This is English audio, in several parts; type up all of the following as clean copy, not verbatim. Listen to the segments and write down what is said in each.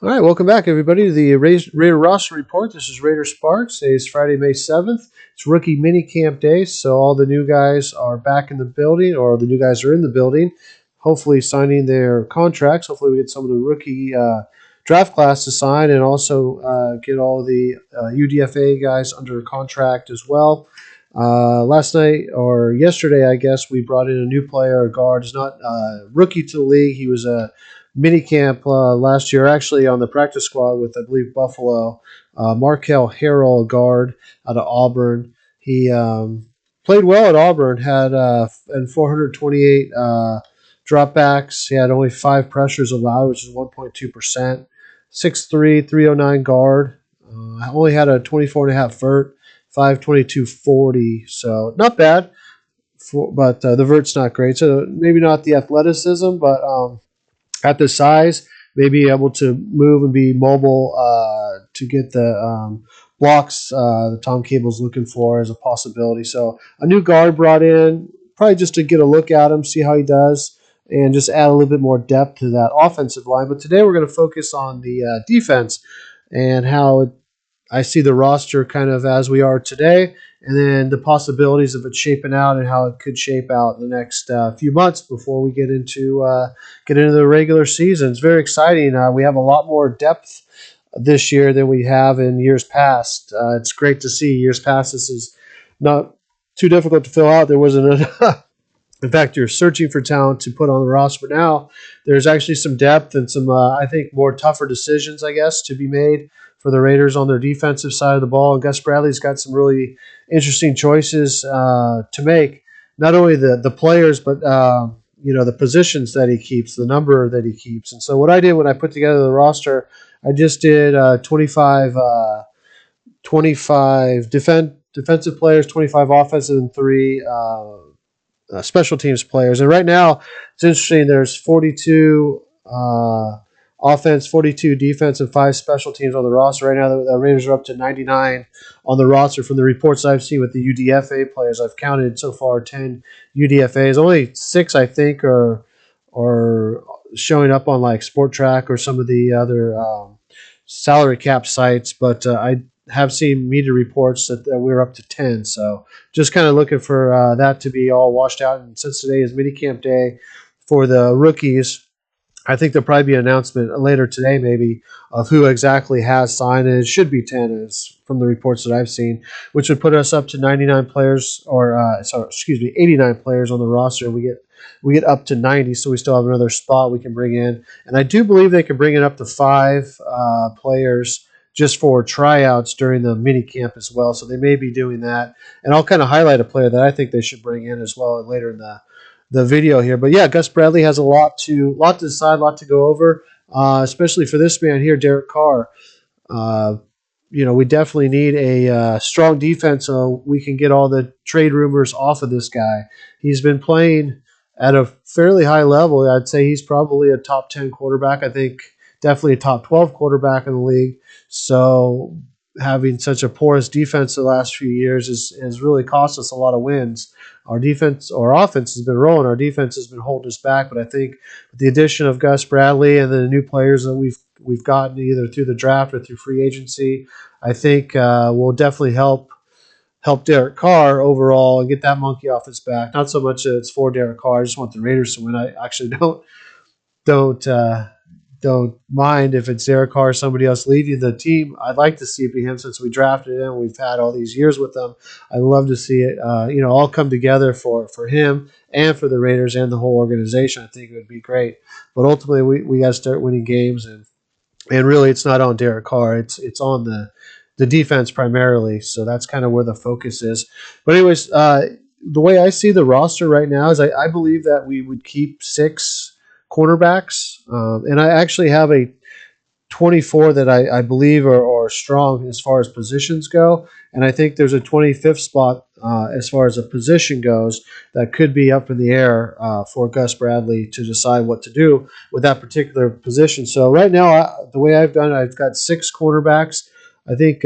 All right, welcome back, everybody, to the Raider roster report. This is Raider Sparks. Today is Friday, May 7th. It's rookie mini camp day, so all the new guys are back in the building, or the new guys are in the building, hopefully signing their contracts. Hopefully we get some of the rookie draft class to sign and also get all the UDFA guys under contract as well. Last night, or yesterday, I guess, we brought in a new player, a guard. He's not rookie to the league. He was a minicamp last year, actually on the practice squad with, I believe, Buffalo. Markel Harrell, a guard out of Auburn. He played well at Auburn, had 428 dropbacks. He had only 5 pressures allowed, which is 1.2%. 6'3", 309 guard. Only had a 24.5 vert, 522 40. So not bad, but the vert's not great. So maybe not the athleticism, but at the size, may be able to move and be mobile to get the blocks that Tom Cable's looking for as a possibility. So a new guard brought in, probably just to get a look at him, see how he does, and just add a little bit more depth to that offensive line. But today we're going to focus on the defense and how I see the roster kind of as we are today, and then the possibilities of it shaping out and how it could shape out in the next few months before we get into the regular season. It's very exciting. We have a lot more depth this year than we have in years past. It's great to see. Years past, this is not too difficult to fill out. There wasn't in fact, you're searching for talent to put on the roster. But now there's actually some depth and some, I think, more tougher decisions, I guess, to be made for the Raiders on their defensive side of the ball. And Gus Bradley's got some really interesting choices to make. Not only the players, but the positions that he keeps, the number that he keeps. And so what I did when I put together the roster, I just did 25 defensive players, 25 offensive, and 3 special teams players. And right now, it's interesting. There's 42 offense, 42 defense, and 5 special teams on the roster. Right now, the Raiders are up to 99 on the roster from the reports I've seen with the UDFA players. I've counted so far 10 UDFAs. Only 6, I think, are showing up on like Sport Track or some of the other salary cap sites. But I have seen media reports that we're up to 10. So just kind of looking for that to be all washed out. And since today is minicamp day for the rookies, I think there'll probably be an announcement later today maybe of who exactly has signed. And it should be 10 as from the reports that I've seen, which would put us up to 99 players or 89 players on the roster. We get up to 90, so we still have another spot we can bring in. And I do believe they can bring it up to 5 players just for tryouts during the mini camp as well. So they may be doing that. And I'll kind of highlight a player that I think they should bring in as well later in the video here. But yeah, Gus Bradley has a lot to decide, a lot to go over, especially for this man here, Derek Carr. We definitely need a strong defense so we can get all the trade rumors off of this guy. He's been playing at a fairly high level. I'd say he's probably a top 10 quarterback. I think definitely a top 12 quarterback in the league. So having such a porous defense the last few years has really cost us a lot of wins. Our offense has been rolling. Our defense has been holding us back. But I think with the addition of Gus Bradley and the new players that we've gotten either through the draft or through free agency, I think will definitely help Derek Carr overall and get that monkey off his back. Not so much that it's for Derek Carr. I just want the Raiders to win. I actually don't mind if it's Derek Carr or somebody else leading the team. I'd like to see it be him since we drafted him. We've had all these years with him. I'd love to see it, all come together for him and for the Raiders and the whole organization. I think it would be great. But ultimately, we got to start winning games, and really, it's not on Derek Carr. It's on the defense primarily. So that's kind of where the focus is. But anyways, the way I see the roster right now is I believe that we would keep 6 cornerbacks, and I actually have a 24 that I believe are strong as far as positions go, and I think there's a 25th spot as far as a position goes that could be up in the air for Gus Bradley to decide what to do with that particular position. So right now, the way I've done it, I've got 6 cornerbacks. I think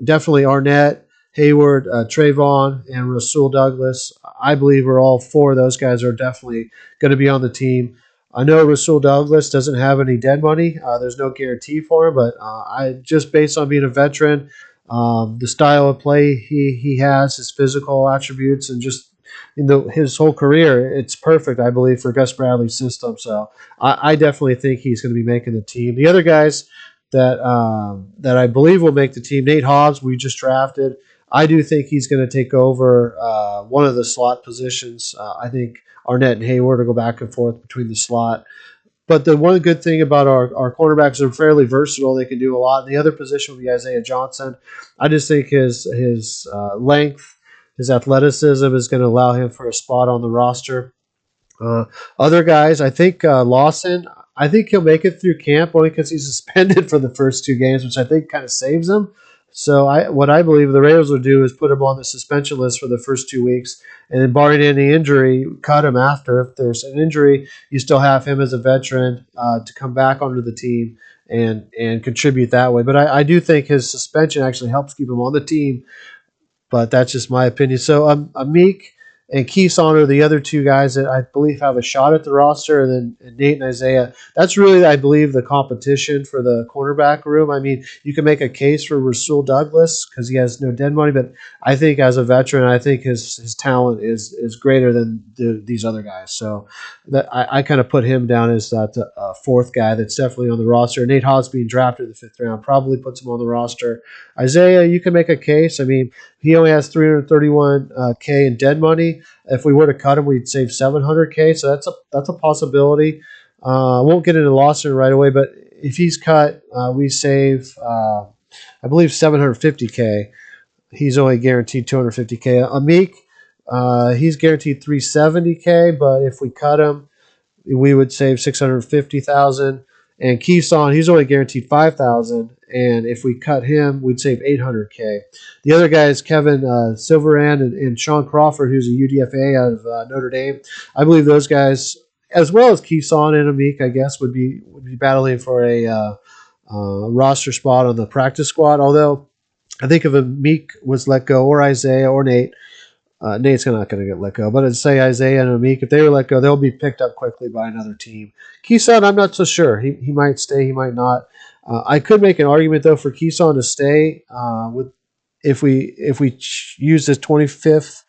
definitely Arnett, Hayward, Trayvon, and Rasul Douglas. I believe all 4 of those guys are definitely going to be on the team. I know Rasul Douglas doesn't have any dead money. There's no guarantee for him, but I just based on being a veteran, the style of play he has, his physical attributes, and just his whole career, it's perfect, I believe, for Gus Bradley's system. So I definitely think he's going to be making the team. The other guys that I believe will make the team, Nate Hobbs, we just drafted. I do think he's going to take over one of the slot positions. I think Arnett and Hayward will go back and forth between the slot. But the one good thing about our cornerbacks are fairly versatile. They can do a lot. And the other position will be Isaiah Johnson. I just think his length, his athleticism is going to allow him for a spot on the roster. Other guys, I think Lawson, I think he'll make it through camp only because he's suspended for the first 2 games, which I think kind of saves him. So what I believe the Raiders will do is put him on the suspension list for the first 2 weeks, and then barring any injury, cut him after. If there's an injury, you still have him as a veteran to come back onto the team and contribute that way. But I do think his suspension actually helps keep him on the team, but that's just my opinion. So Amik and Keeson are the other two guys that I believe have a shot at the roster, and then Nate and Isaiah. That's really, I believe, the competition for the cornerback room. I mean, you can make a case for Rasul Douglas because he has no dead money, but I think as a veteran, I think his talent is greater than these other guys. So I kind of put him down as that fourth guy that's definitely on the roster. Nate Hobbs being drafted in the 5th round probably puts him on the roster. Isaiah, you can make a case. I mean, he only has $331K in dead money. If we were to cut him, we'd save $700K. So that's a possibility. I won't get into Lawson right away, but if he's cut, we save, I believe, $750K. He's only guaranteed $250K. Amik, he's guaranteed $370K, but if we cut him, we would save $650,000. And Keeson, he's only guaranteed $5,000, and if we cut him, we'd save $800K. The other guys, Kevin Silverand and Sean Crawford, who's a UDFA out of Notre Dame. I believe those guys, as well as Keeson and Amik, I guess, would be battling for a roster spot on the practice squad. Although I think if Amik was let go, or Isaiah or Nate, Nate's not going to get let go, but I'd say Isaiah and Amik, if they were let go, they'll be picked up quickly by another team. Keeson, I'm not so sure. He might stay, he might not. I could make an argument though for Keeson to stay if we use this 25th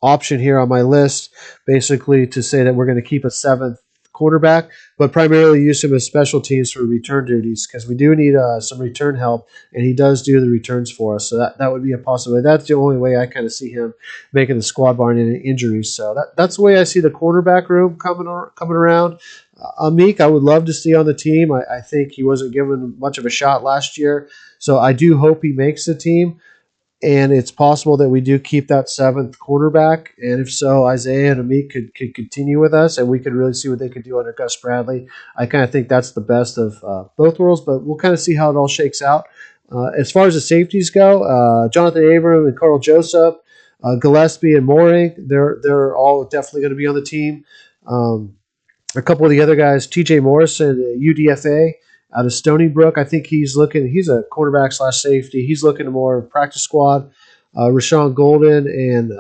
option here on my list, basically to say that we're going to keep a 7th quarterback, but primarily use him as special teams for return duties because we do need some return help, and he does do the returns for us. So that would be a possibility. That's the only way I kind of see him making the squad barring any injuries. So that's the way I see the cornerback room coming around. Amik, I would love to see on the team. I think he wasn't given much of a shot last year, so I do hope he makes the team. And it's possible that we do keep that 7th quarterback. And if so, Isaiah and Amik could continue with us, and we could really see what they could do under Gus Bradley. I kind of think that's the best of both worlds, but we'll kind of see how it all shakes out. As far as the safeties go, Jonathan Abram and Carl Joseph, Gillespie and Mooring, they're all definitely going to be on the team. A couple of the other guys, TJ Morrison, UDFA, out of Stony Brook, I think he's a cornerback / safety. He's looking to more practice squad. Rashawn Golden and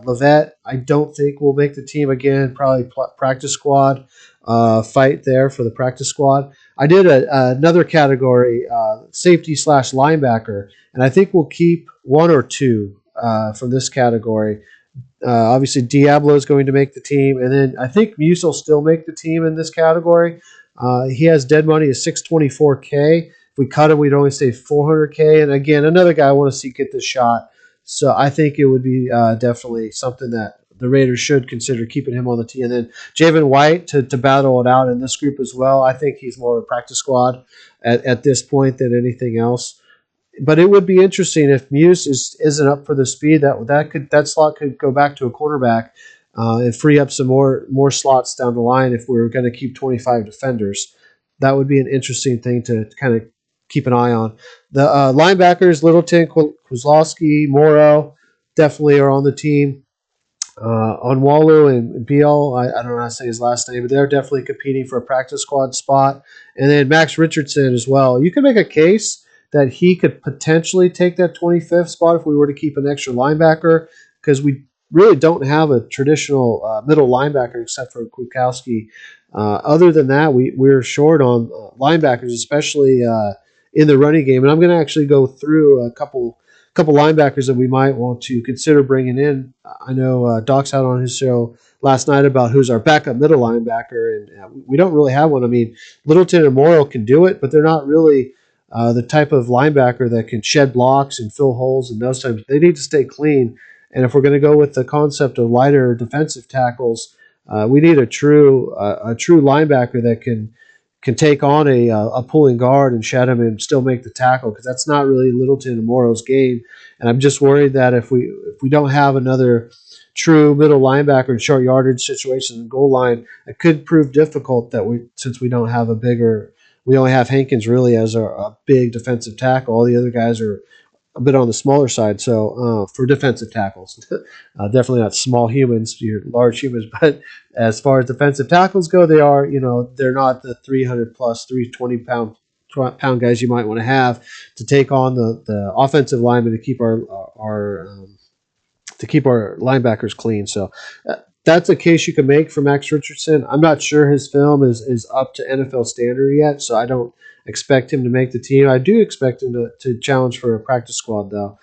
Levette, I don't think will make the team again. Probably practice squad fight there for the practice squad. I did another category, safety / linebacker, and I think we'll keep 1 or 2 from this category. Obviously, Diablo is going to make the team, and then I think Muse will still make the team in this category. He has dead money of $624K. If we cut him, we'd only save $400K. And again, another guy I want to see get this shot. So I think it would be definitely something that the Raiders should consider keeping him on the team. And then Javen White to battle it out in this group as well. I think he's more of a practice squad at this point than anything else. But it would be interesting if Muse isn't up for the speed. That slot could go back to a quarterback. And free up some more slots down the line if we were going to keep 25 defenders. That would be an interesting thing to kind of keep an eye on. The linebackers, Littleton, Kozlowski, Morrow, definitely are on the team. Onwalu and Beal, I don't know how to say his last name, but they're definitely competing for a practice squad spot. And then Max Richardson as well. You can make a case that he could potentially take that 25th spot if we were to keep an extra linebacker, because we really don't have a traditional middle linebacker except for Kwiatkowski. Other than that, we're short on linebackers, especially in the running game. And I'm going to actually go through a couple linebackers that we might want to consider bringing in. I know Doc's out on his show last night about who's our backup middle linebacker, and we don't really have one. I mean, Littleton and Morrow can do it, but they're not really the type of linebacker that can shed blocks and fill holes and those types. They need to stay clean. And if we're going to go with the concept of lighter defensive tackles, we need a true linebacker that can take on a pulling guard and shed him and still make the tackle, because that's not really Littleton and Morrow's game. And I'm just worried that if we don't have another true middle linebacker in short yardage situations and goal line, it could prove difficult since we don't have we only have Hankins really as a big defensive tackle. All the other guys are a bit on the smaller side. So for defensive tackles, definitely not small humans, you're large humans. But as far as defensive tackles go, they are, they're not the 300 plus, 320 pound guys you might want to have to take on the offensive linemen to keep our linebackers clean. So that's a case you can make for Max Richardson. I'm not sure his film is up to NFL standard yet, so I don't expect him to make the team. I do expect him to challenge for a practice squad, though.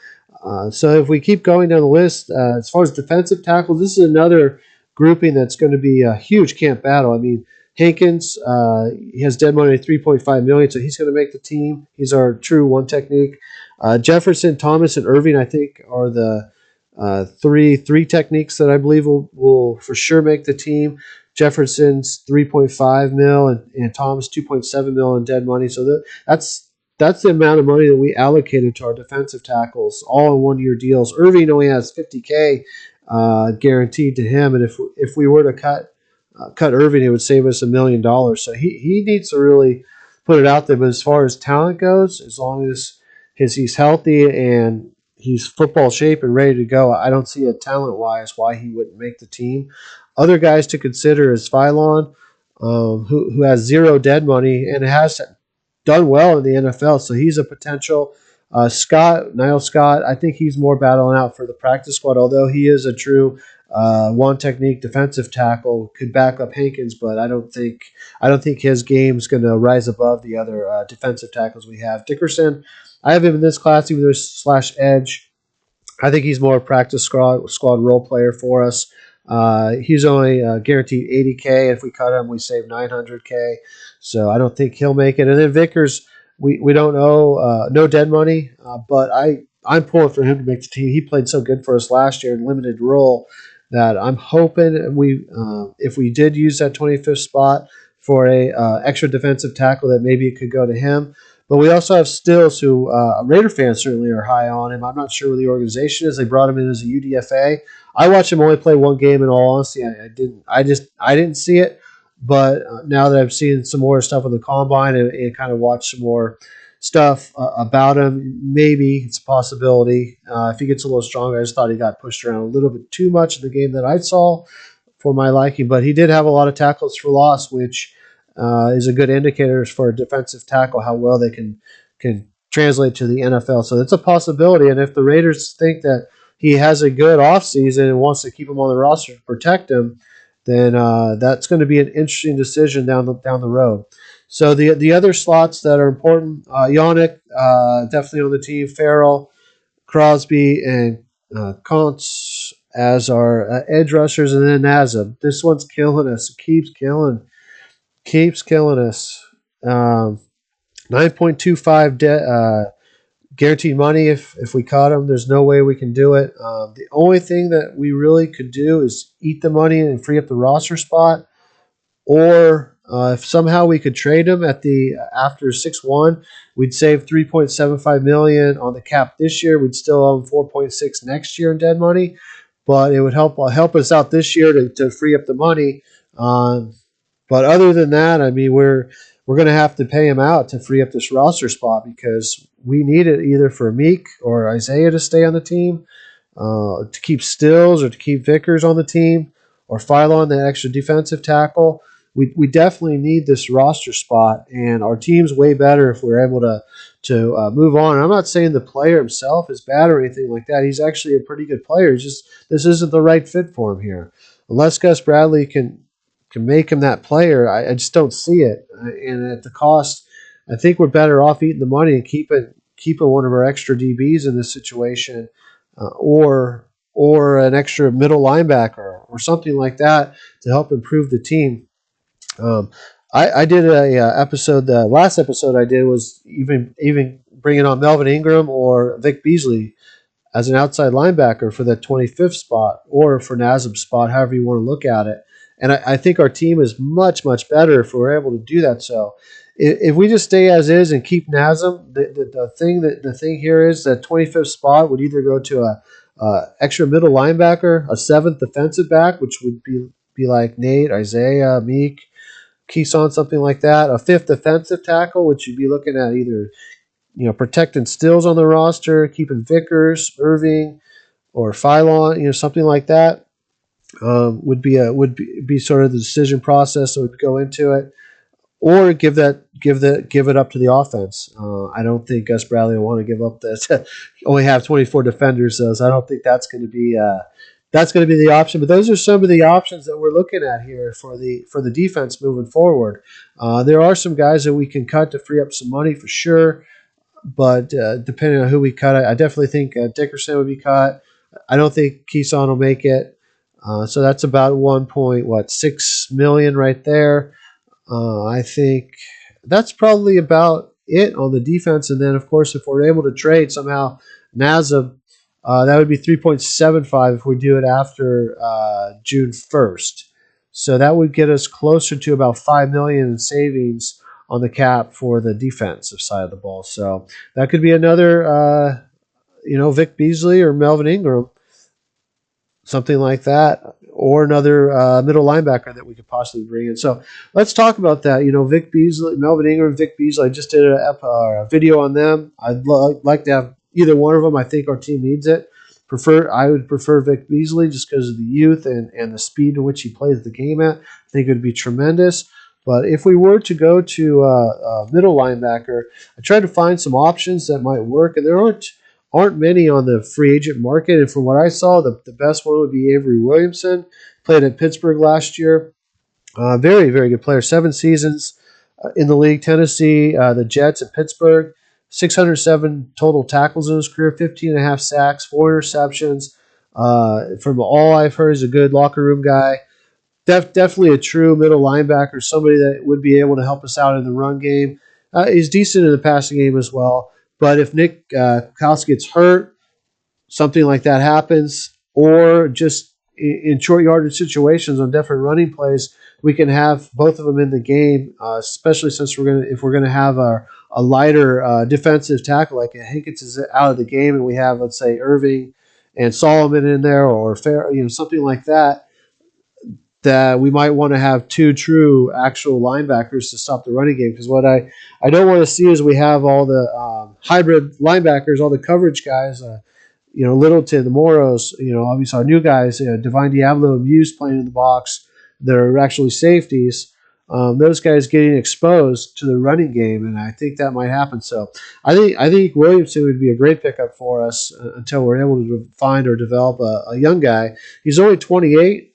So if we keep going down the list, as far as defensive tackles, this is another grouping that's going to be a huge camp battle. I mean, Hankins, he has dead money at $3.5 million, so he's going to make the team. He's our true one technique. Jefferson, Thomas, and Irving, I think, are the three techniques that I believe will for sure make the team. Jefferson's 3.5 mil and Thomas 2.7 mil in dead money. So that's the amount of money that we allocated to our defensive tackles, all in 1 year deals. Irving only has $50K guaranteed to him, and if we were to cut Irving, it would save us $1 million. So he needs to really put it out there. But as far as talent goes, as long as he's healthy and he's football shape and ready to go, I don't see it talent-wise why he wouldn't make the team. Other guys to consider is Phylon, who has zero dead money and has done well in the NFL, so he's a potential. Niall Scott, I think he's more battling out for the practice squad, although he is a true one technique defensive tackle, could back up Hankins, but I don't think his game's going to rise above the other defensive tackles we have. Dickerson, I have him in this class, either / edge. I think he's more a practice squad role player for us. He's only guaranteed $80K. If we cut him, we save $900K. So I don't think he'll make it. And then Vickers, we don't know, no dead money, but I'm pulling for him to make the team. He played so good for us last year in limited role that I'm hoping if we did use that 25th spot for a extra defensive tackle, that maybe it could go to him. But we also have Stills, who Raider fans certainly are high on him. I'm not sure where the organization is. They brought him in as a UDFA. I watched him only play one game. In all honesty, I didn't see it. But now that I've seen some more stuff on the combine and kind of watched some more stuff about him, maybe it's a possibility. If he gets a little stronger, I just thought he got pushed around a little bit too much in the game that I saw for my liking. But he did have a lot of tackles for loss, which is a good indicator for a defensive tackle, how well they can translate to the NFL. So it's a possibility. And if the Raiders think that he has a good offseason and wants to keep him on the roster to protect him, then that's going to be an interesting decision down the road. So the other slots that are important, Yannick, definitely on the team, Farrell, Crosby, and Kuntz as our edge rushers, and then Nassib. This one's killing us. Keeps killing us. 9.25 guaranteed money if we caught him. There's no way we can do it. The only thing that we really could do is eat the money and free up the roster spot, or if somehow we could trade him after 6-1, we'd save $3.75 million on the cap this year. We'd still own 4.6 next year in dead money, but it would help us out this year to free up the money. But other than that, I mean, we're going to have to pay him out to free up this roster spot, because we need it either for Meek or Isaiah to stay on the team, to keep Stills or to keep Vickers on the team, or Phylon, the extra defensive tackle. we definitely need this roster spot, and our team's way better if we're able to move on. And I'm not saying the player himself is bad or anything like that. He's actually a pretty good player. It's just this isn't the right fit for him here. Unless Gus Bradley can make him that player, I just don't see it. And at the cost, I think we're better off eating the money and keeping one of our extra DBs in this situation, or an extra middle linebacker or something like that to help improve the team. I did a episode. The last episode I did was even bringing on Melvin Ingram or Vic Beasley as an outside linebacker for that 25th spot or for Nassib's spot, however you want to look at it. And I think our team is much, much better if we're able to do that. So if we just stay as is and keep Nassib, the thing here is that 25th spot would either go to a extra middle linebacker, a 7th defensive back, which would be like Nate, Isaiah, Meek, Keeson, something like that, a 5th defensive tackle, which you'd be looking at either protecting Stills on the roster, keeping Vickers, Irving, or Phylon, something like that. Would be sort of the decision process that would go into it, or give it up to the offense. I don't think Gus Bradley will want to give up that. Only have 24 defenders, so I don't think that's going to be the option. But those are some of the options that we're looking at here for the defense moving forward. There are some guys that we can cut to free up some money for sure, but depending on who we cut, I definitely think Dickerson would be cut. I don't think Keeson will make it. So that's about $1.6 million right there. I think that's probably about it on the defense. And then, of course, if we're able to trade somehow Nassib, that would be 3.75 if we do it after June 1st. So that would get us closer to about $5 million in savings on the cap for the defensive side of the ball. So that could be another, Vic Beasley or Melvin Ingram, something like that, or another middle linebacker that we could possibly bring in. So let's talk about that. Vic Beasley, Melvin Ingram, Vic Beasley. I just did a video on them. I'd like to have either one of them. I think our team needs it. I would prefer Vic Beasley just because of the youth and the speed in which he plays the game at. I think it would be tremendous. But if we were to go to a middle linebacker, I tried to find some options that might work, and there aren't many on the free agent market. And from what I saw, the best one would be Avery Williamson. Played at Pittsburgh last year. Very, very good player. 7 seasons in the league. Tennessee, the Jets, and Pittsburgh. 607 total tackles in his career, 15.5 sacks, 4 interceptions. From all I've heard, he's a good locker room guy. Definitely a true middle linebacker, somebody that would be able to help us out in the run game. He's decent in the passing game as well. But if Nick Kaus gets hurt, something like that happens, or just in short yardage situations on different running plays, we can have both of them in the game, especially since if we're gonna have a lighter defensive tackle, like Hankins is out of the game, and we have, let's say, Irving and Solomon in there, or something like that. That we might want to have 2 true actual linebackers to stop the running game. Because what I don't want to see is we have all the hybrid linebackers, all the coverage guys, Littleton, the Moros, obviously our new guys, Divine Diablo and Muse playing in the box that are actually safeties. Those guys getting exposed to the running game, and I think that might happen. So I think Williamson would be a great pickup for us until we're able to find or develop a young guy. He's only 28.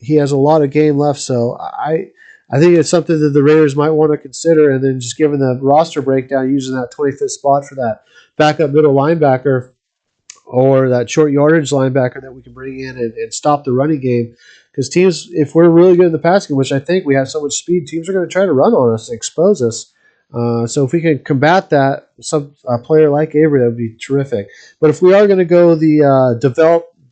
He has a lot of game left, so I think it's something that the Raiders might want to consider. And then just given the roster breakdown, using that 25th spot for that backup middle linebacker or that short yardage linebacker that we can bring in and stop the running game. Because teams, if we're really good in the passing game, which I think we have so much speed, teams are going to try to run on us and expose us. So if we can combat that, a player like Avery, that would be terrific. But if we are going to go the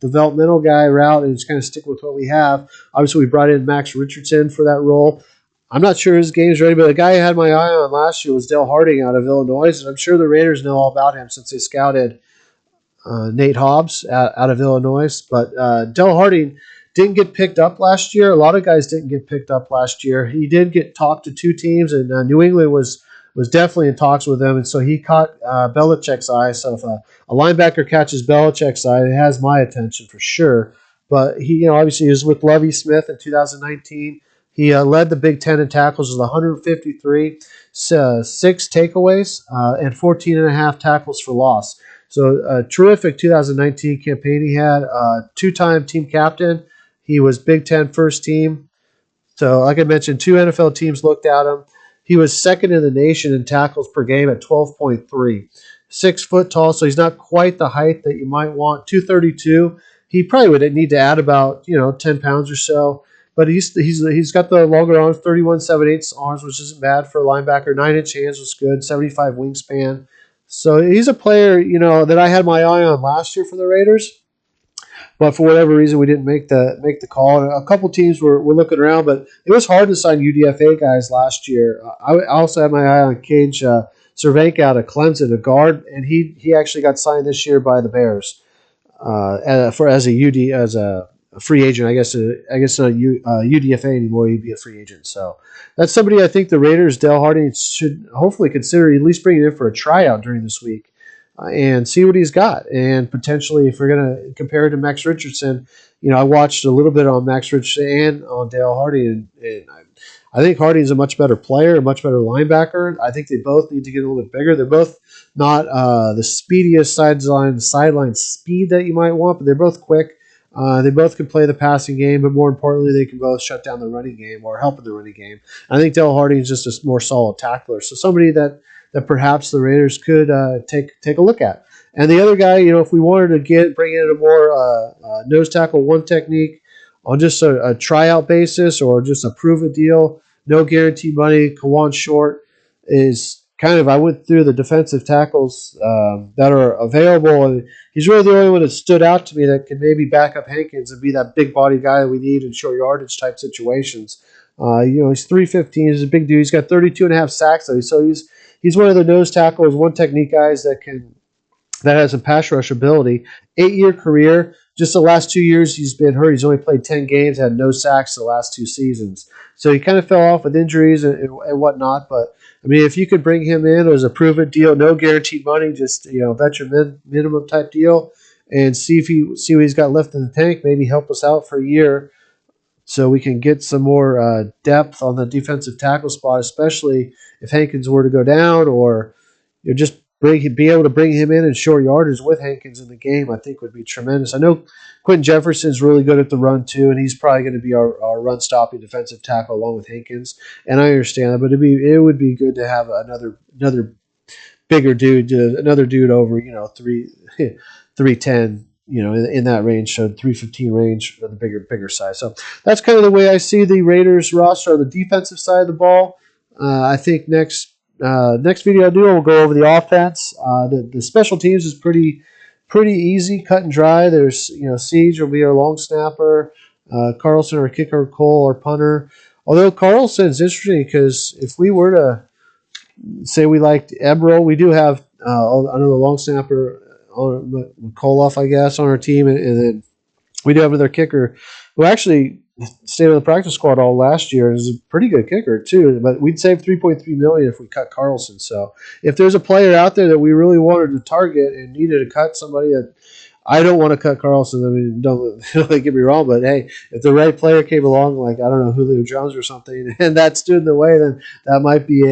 developmental guy route and just kind of stick with what we have. Obviously, we brought in Max Richardson for that role. I'm not sure his game's ready, but the guy I had my eye on last year was Dale Harding out of Illinois, and I'm sure the Raiders know all about him since they scouted Nate Hobbs out of Illinois. But Dale Harding didn't get picked up last year. A lot of guys didn't get picked up last year. He did get talked to 2 teams, and New England was definitely in talks with him, and so he caught Belichick's eye. So if a linebacker catches Belichick's eye, it has my attention for sure. But he, obviously, he was with Lovie Smith in 2019. He led the Big Ten in tackles with 153, 6 takeaways, and 14.5 tackles for loss. So a terrific 2019 campaign he had. Two-time team captain. He was Big Ten first team. So like I mentioned, 2 NFL teams looked at him. He was second in the nation in tackles per game at 12.3. 6 foot tall, so he's not quite the height that you might want. 232. He probably would need to add about 10 pounds or so. But he's got the longer arms, 31/7/8 arms, which isn't bad for a linebacker. 9-inch hands was good, 75 wingspan. So he's a player that I had my eye on last year for the Raiders. But for whatever reason, we didn't make the call. And a couple teams were looking around, but it was hard to sign UDFA guys last year. I also had my eye on Cage Cervenka out of Clemson, a guard, and he actually got signed this year by the Bears as a free agent. I guess not UDFA anymore. He'd be a free agent. So that's somebody I think the Raiders, Dele Harding, should hopefully consider at least bringing in for a tryout during this week. And see what he's got. And potentially, if we're going to compare it to Max Richardson, I watched a little bit on Max Richardson and on Dele Harding, and I think Harding's a much better player, a much better linebacker. I think they both need to get a little bit bigger. They're both not the speediest sideline speed that you might want, but they're both quick. They both can play the passing game, but more importantly, they can both shut down the running game or help in the running game. I think Dele Harding is just a more solid tackler. So somebody that perhaps the Raiders could take a look at. And the other guy, if we wanted to bring in a more nose tackle one technique on just a tryout basis or just a prove-it deal, no guaranteed money, Kawann Short is kind of, I went through the defensive tackles that are available, and he's really the only one that stood out to me that could maybe back up Hankins and be that big body guy that we need in short yardage type situations. He's 315, he's a big dude, he's got 32.5 sacks, though, so he's one of the nose tackles, one technique guys that has some pass rush ability. 8-year career. Just the last 2 years he's been hurt. He's only played 10 games, had no sacks the last 2 seasons. So he kind of fell off with injuries and whatnot. But, I mean, if you could bring him in as a prove-it deal, no guaranteed money, just, veteran minimum type deal, and see what he's got left in the tank, maybe help us out for a year so we can get some more depth on the defensive tackle spot, especially if Hankins were to go down, or just be able to bring him in and short yardage with Hankins in the game, I think would be tremendous. I know Quentin Jefferson's really good at the run too, and he's probably going to be our run-stopping defensive tackle along with Hankins. And I understand that, but it would be good to have another bigger dude, another dude over 310. In that range, so 315 range for the bigger size. So that's kind of the way I see the Raiders roster on the defensive side of the ball. I think next video I do, we'll go over the offense. The special teams is pretty easy, cut and dry. There's Siege will be our long snapper, Carlson our kicker, Cole our punter. Although Carlson's interesting because if we were to say we liked Eberl, we do have another long snapper. Koloff, I guess, on our team, and then we do have another kicker who actually stayed on the practice squad all last year and is a pretty good kicker too. But we'd save $3.3 million if we cut Carlson. So if there's a player out there that we really wanted to target and needed to cut somebody, that I don't want to cut Carlson. I mean, don't get me wrong, but hey, if the right player came along, like I don't know, Julio Jones or something, and that stood in the way, then that might be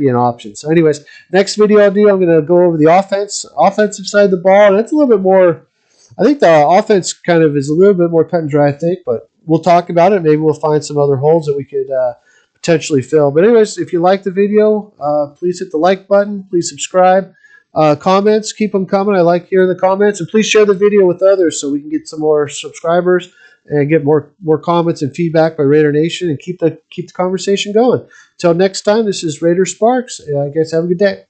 an option. So, anyways, next video I'll do, I'm going to go over the offensive side of the ball. And it's a little bit more. I think the offense kind of is a little bit more cut and dry, I think, but we'll talk about it. Maybe we'll find some other holes that we could potentially fill. But anyways, if you like the video, please hit the like button. Please subscribe. Comments, keep them coming. I like hearing the comments. And please share the video with others so we can get some more subscribers and get more comments and feedback by Raider Nation and keep the conversation going. Until next time, this is Raider Sparks. I guess have a good day.